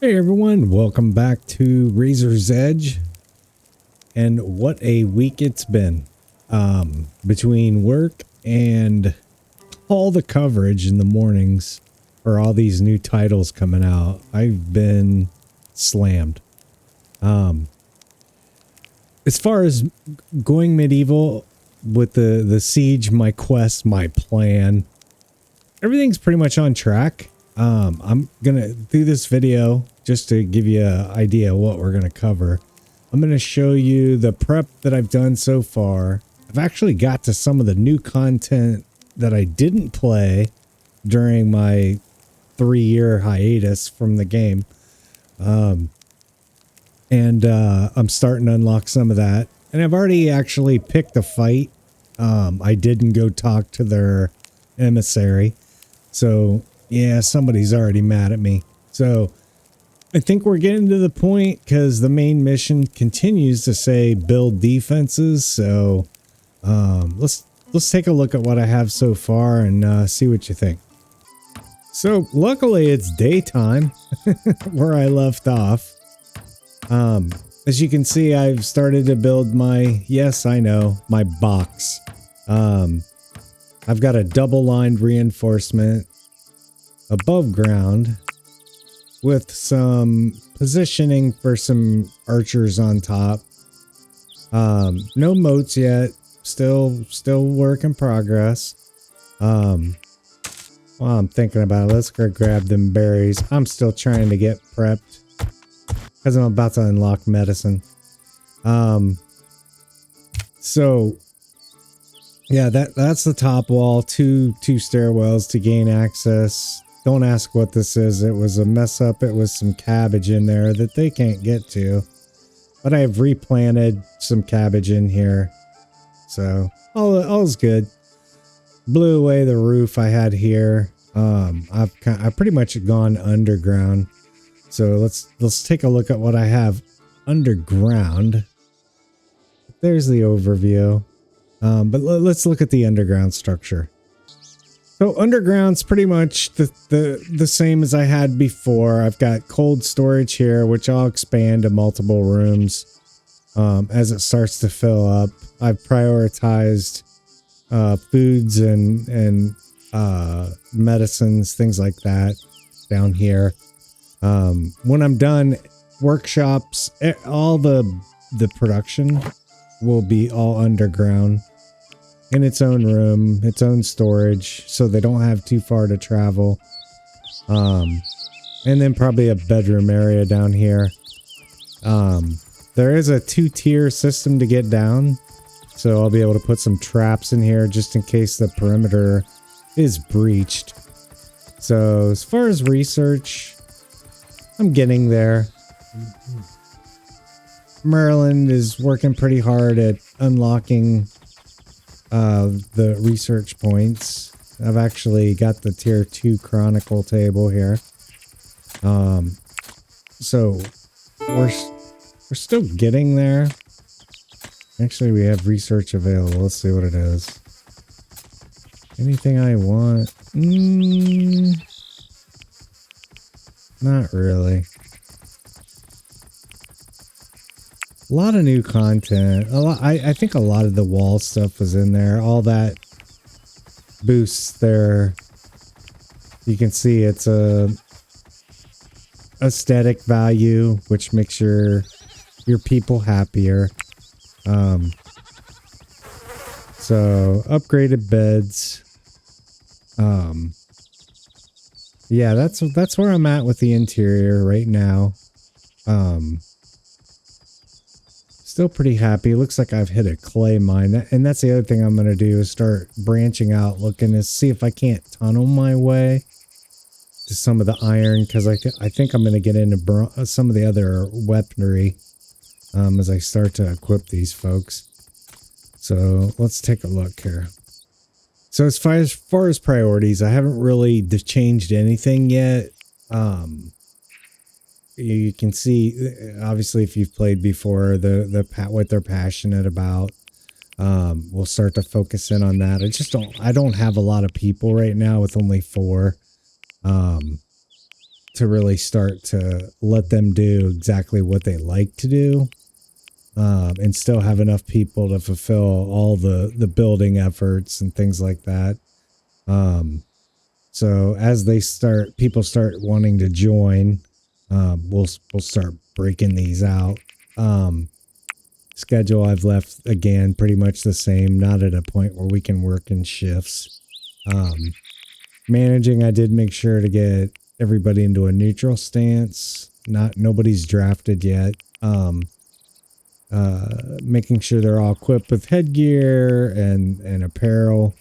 Hey everyone, welcome back to Razor's Edge. And what a week it's been. Between work and all the coverage in the mornings for all these new titles coming out, I've been slammed. As far as going medieval with the siege, my quest, my plan, everything's pretty much on track. I'm gonna do this video just to give you an idea of what we're gonna cover. I'm gonna show you the prep that I've done so far. I've actually got to some of the new content that I didn't play during my 3-year hiatus from the game. I'm starting to unlock some of that, and I've already actually picked a fight. I didn't go talk to their emissary, so yeah, somebody's already mad at me. So I think we're getting to the point because the main mission continues to say build defenses. So let's take a look at what I have so far and see what you think. So luckily it's daytime where I left off. As you can see, I've started to build my, yes, I know, my box. I've got a double lined reinforcement above ground with some positioning for some archers on top. No moats yet, still work in progress. While I'm thinking about it, let's go grab them berries. I'm still trying to get prepped because I'm about to unlock medicine. So yeah, that's the top wall. Two stairwells to gain access. Don't ask what this is. It was a mess up. It was some cabbage in there that they can't get to. But I've replanted some cabbage in here. So all's good. Blew away the roof I had here. I've pretty much gone underground. So let's take a look at what I have underground. There's the overview. But let's look at the underground structure. So underground's pretty much the same as I had before. I've got cold storage here, which I'll expand to multiple rooms as it starts to fill up. I've prioritized foods and medicines, things like that down here. When I'm done, workshops, all the production will be all underground. In its own room, its own storage, so they don't have too far to travel. And then probably a bedroom area down here. There is a 2-tier system to get down, so I'll be able to put some traps in here just in case the perimeter is breached. So as far as research, I'm getting there. Maryland is working pretty hard at unlocking the research points. I've actually got the tier 2 chronicle table here. So we're still getting there. Actually, we have research available. Let's see what it is. Anything I want? Not really. A lot of new content. I think a lot of the wall stuff was in there. All that boosts their. You can see it's a aesthetic value, which makes your people happier. So upgraded beds. Yeah, that's where I'm at with the interior right now. Still pretty happy. Looks like I've hit a clay mine. And that's the other thing I'm going to do is start branching out, looking to see if I can't tunnel my way to some of the iron. Because I think I'm going to get into some of the other weaponry as I start to equip these folks. So let's take a look here. So as far as priorities, I haven't really changed anything yet. You can see, obviously, if you've played before, what they're passionate about. We'll start to focus in on that. I don't have a lot of people right now with only 4. to really start to let them do exactly what they like to do, and still have enough people to fulfill all the building efforts and things like that. So as people start wanting to join, we'll start breaking these out. Schedule I've left again pretty much the same, not at a point where we can work in shifts. Managing, I did make sure to get everybody into a neutral stance. Nobody's drafted yet. Making sure they're all equipped with headgear and apparel.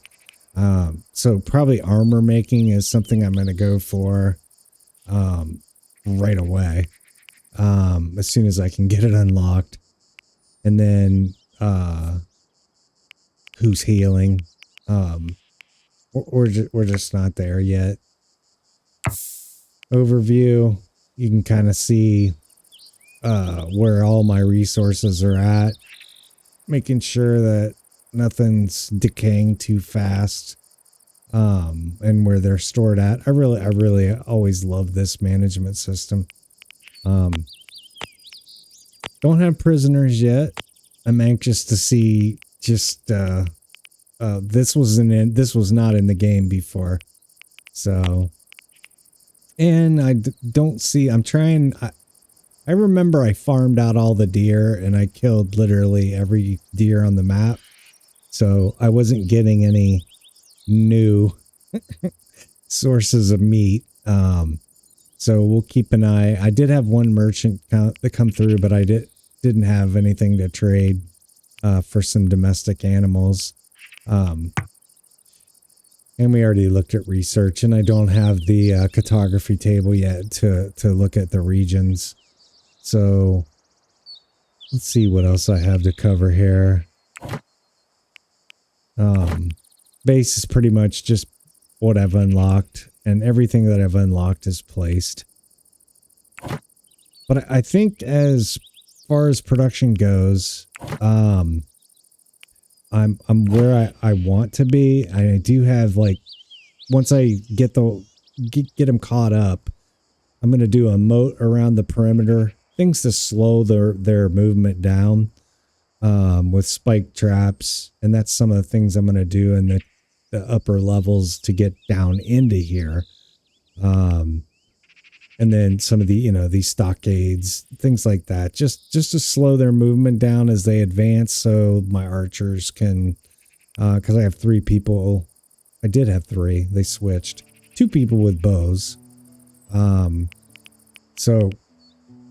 So probably armor making is something I'm going to go for right away, as soon as I can get it unlocked. And then who's healing? We're just not there yet. Overview, you can kind of see where all my resources are at, making sure that nothing's decaying too fast, and where they're stored at. I really always love this management system. Don't have prisoners yet. I'm anxious to see just this was not in the game before. So, and I don't see, I remember I farmed out all the deer and I killed literally every deer on the map. So I wasn't getting any new sources of meat. So we'll keep an eye. I did have one merchant that come through, but I didn't have anything to trade for some domestic animals. And we already looked at research, and I don't have the cartography table yet to look at the regions. So let's see what else I have to cover here. Base is pretty much just what I've unlocked, and everything that I've unlocked is placed. But I think as far as production goes, I'm where I want to be. I do have, like, once I get them caught up, I'm going to do a moat around the perimeter, things to slow their movement down, with spike traps. And that's some of the things I'm going to do in the upper levels to get down into here. And then some of the, these stockades, things like that, just to slow their movement down as they advance. So my archers can, cause I have 3 people. I did have 3. They switched. 2 people with bows. So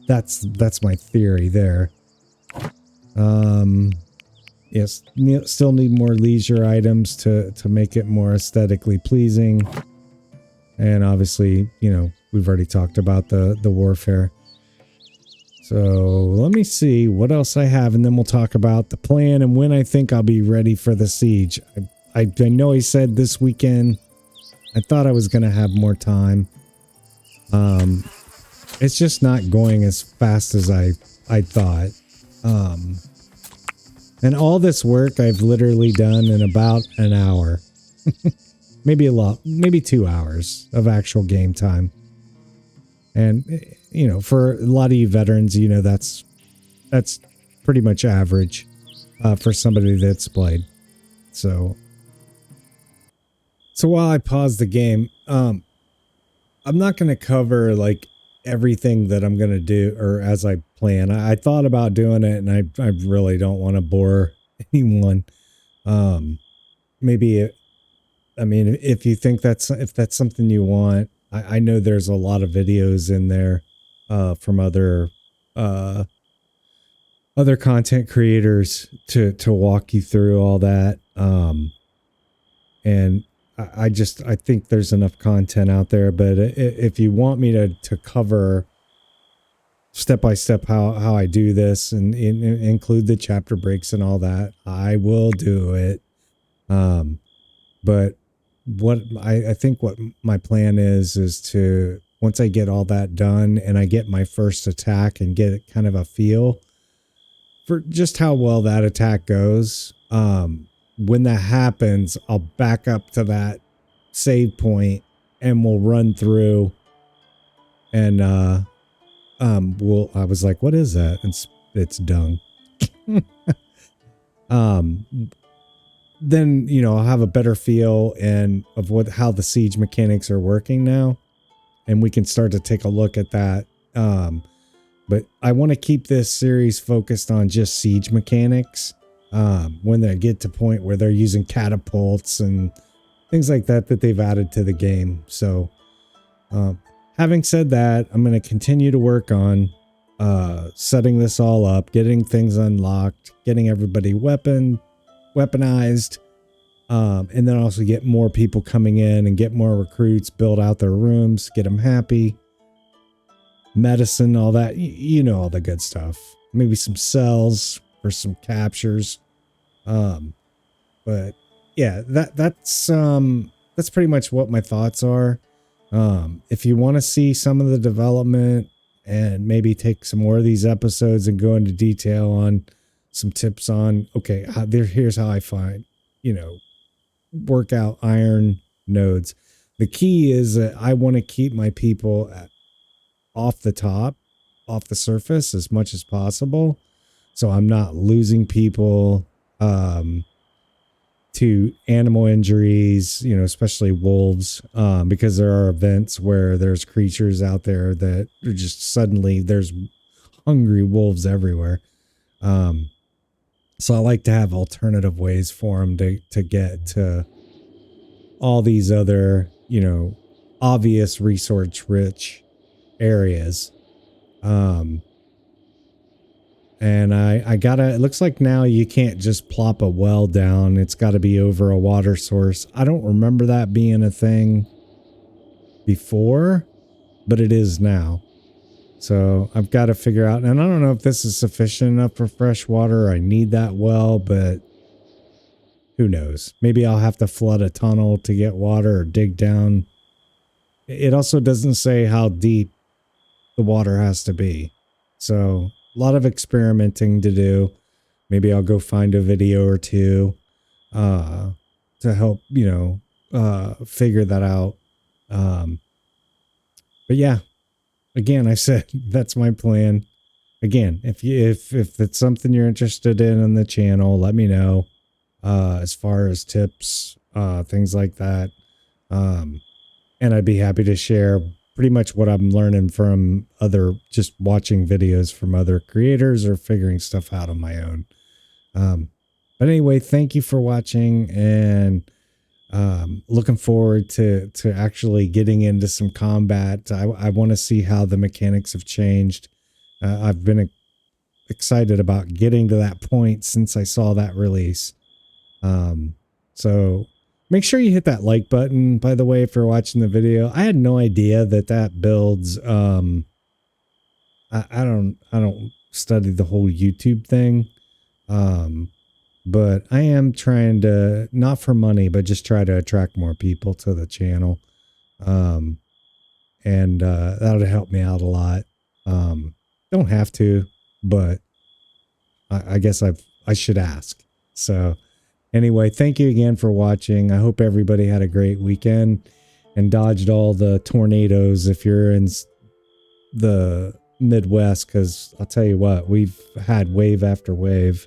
that's my theory there. Yes, still need more leisure items to make it more aesthetically pleasing. And obviously, we've already talked about the warfare. So let me see what else I have, and then we'll talk about the plan and when I think I'll be ready for the siege. I know I said this weekend. I thought I was going to have more time. It's just not going as fast as I thought. And all this work I've literally done in about an hour. maybe 2 hours of actual game time. And, for a lot of you veterans, that's pretty much average, for somebody that's played. So while I pause the game, I'm not going to cover like everything that I'm going to do or as I plan. I thought about doing it, and I really don't want to bore anyone. Maybe if you think if that's something you want, I know there's a lot of videos in there, from other content creators to walk you through all that. And I think there's enough content out there, but if you want me to cover step by step how I do this and include the chapter breaks and all that, I will do it. But what I think what my plan is to, once I get all that done and I get my first attack and get kind of a feel for just how well that attack goes, when that happens, I'll back up to that save point and we'll run through And I was like, what is that? It's dung. Then, you know, I'll have a better feel and of how the siege mechanics are working now, and we can start to take a look at that. But I want to keep this series focused on just siege mechanics. When they get to point where they're using catapults and things like that they've added to the game. So, having said that, I'm going to continue to work on setting this all up, getting things unlocked, getting everybody weaponized, and then also get more people coming in and get more recruits, build out their rooms, get them happy, medicine, all that, you know, all the good stuff. Maybe some cells for some captures. But yeah, that's pretty much what my thoughts are. If you want to see some of the development and maybe take some more of these episodes and go into detail on some tips on, okay, here's how I find, you know, work out iron nodes. The key is that I want to keep my people off the surface as much as possible. So I'm not losing people to animal injuries, you know, especially wolves, because there are events where there's creatures out there that are just suddenly there's hungry wolves everywhere. So I like to have alternative ways for them to get to all these other, you know, obvious resource rich areas. And I gotta, it looks like now you can't just plop a well down. It's got to be over a water source. I don't remember that being a thing before, but it is now. So I've got to figure out, and I don't know if this is sufficient enough for fresh water. I need that well, but who knows? Maybe I'll have to flood a tunnel to get water or dig down. It also doesn't say how deep the water has to be. So a lot of experimenting to do. Maybe I'll go find a video or two to help, you know, figure that out. But yeah, again, I said that's my plan. Again, if it's something you're interested in on the channel, let me know. As far as tips, things like that. And I'd be happy to share pretty much what I'm learning from just watching videos from other creators or figuring stuff out on my own. But anyway, thank you for watching, and looking forward to actually getting into some combat. I want to see how the mechanics have changed. I've been excited about getting to that point since I saw that release. So make sure you hit that like button, by the way, if you're watching the video. I had no idea that builds, I don't study the whole YouTube thing. But I am trying to, not for money, but just try to attract more people to the channel. And that would help me out a lot. Don't have to, but I guess I should ask. So anyway, thank you again for watching. I hope everybody had a great weekend and dodged all the tornadoes if you're in the Midwest, because I'll tell you what, we've had wave after wave.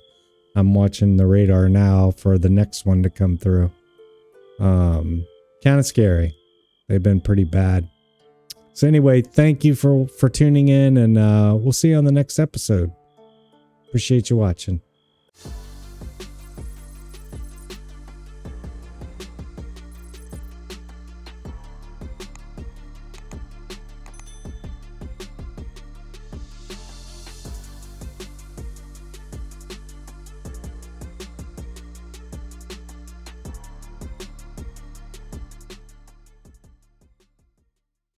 I'm watching the radar now for the next one to come through. Kind of scary. They've been pretty bad. So anyway, thank you for tuning in, and we'll see you on the next episode. Appreciate you watching.